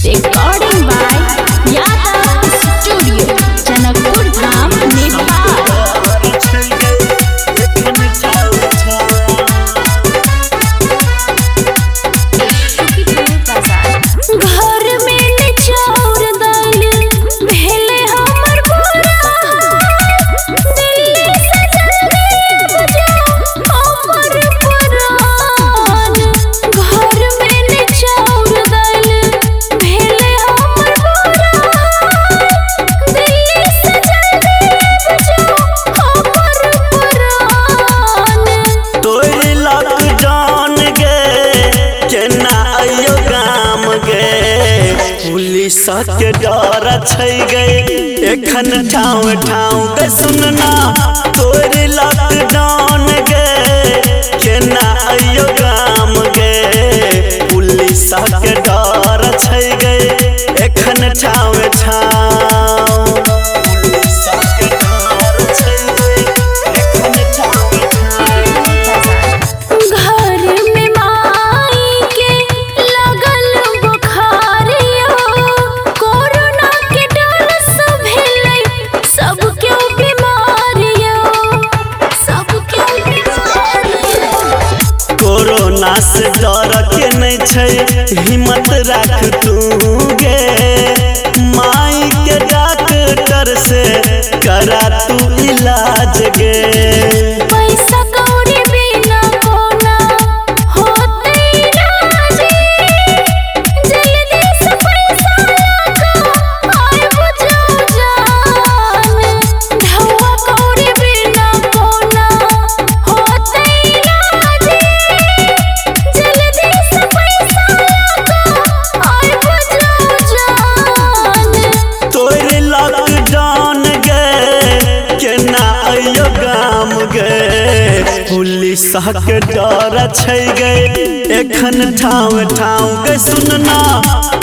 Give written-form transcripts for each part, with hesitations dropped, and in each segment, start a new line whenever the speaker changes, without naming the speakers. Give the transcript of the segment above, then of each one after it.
Recording by Yadav Studio, Janakpur Dham, Nepal. घर में निचौर दाल भेले हमर बोरा, दिल्ली से जल्दी बजाओ हमर पुरान। घर में निचौर दाल भेले हमर बोरा, दिल्ली से जल्दी बजाओ हमर पुरान।
तोरी लॉकडाउन गे केना आयो गाम गे, पुलिस के डर छै गे एखन ठाव ठाव के सुनना। तोरी लॉकडाउन गे केना आयो गाम गे, पुलिस के डर छै गे एखन ठाव ठाव। पुलिस के डर छै गे एखन ठाव ठाव।
घर में माई के लगल बुखारियो, कोरोना के डर से भेलै सब क्यों बीमारियो, सब क्यों बीमारियो।
कोरोना से डर के नहीं छै, हिम्मत राख तू गे, माई के डॉक्टर से करा तू इलाज गे।
पैसा कौड़ी बिना कोना होते राजी, जल्दी से पैसा लगा आए बुझाओ जान। ढौआ कौड़ी बिना कोना होते राजी, जल्दी से पैसा लगा आए बुझाओ जान।
तोरे लॉकडाउन गे केना आयो गाम गे, पुलिस के डर छै गे एखन ठाव ठाव के सुनना।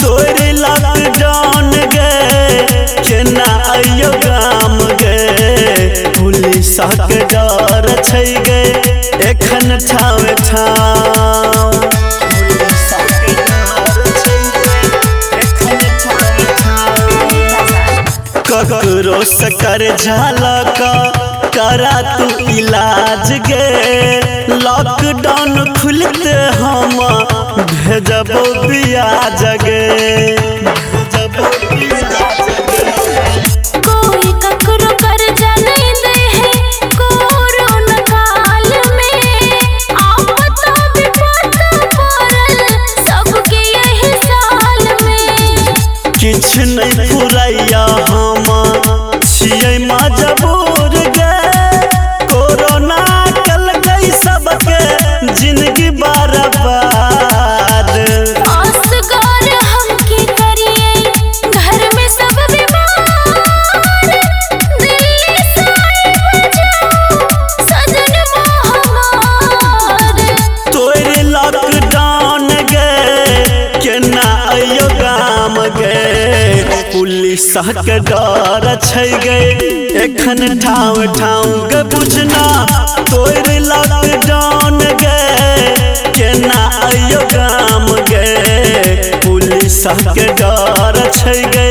तोरे लॉकडाउन गे केना आयो गाम गे, पुलिस के डर छै गे एखन ठाव ठाव। पुलिस के डर छै गे एखन ठाव ठाव। ककरो से कर झालक करा तू इलाज गे, लॉकडाउन खुलते हम भेजबो बियाज गे, भेजबो बियाज गे।
कोई ककरो कर्जा नहीं दे है कोरोना काल में, आफत विपत पड़ल सबके यही साल में।
किछ नहीं फुरैया हम छियै मजबूर गे, कोरोना कल गई सबके जिंदगी बर्बाद।
असगर हम की करिए घर में सब बीमार, दिल्ली से आए बजाओ सजन हमार।
तोरे लॉकडाउन गे केना आयो गाम गे, पुलिस के डर छै गे एखन ठाव ठाव के बुझना। तोरे लॉकडाउन गे केना आयो गाम गे, पुलिस के डर छै गे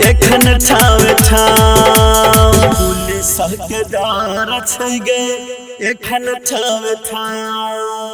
एखन ठाव ठाव। पुलिस के डर छै गे एखन ठाव ठाव।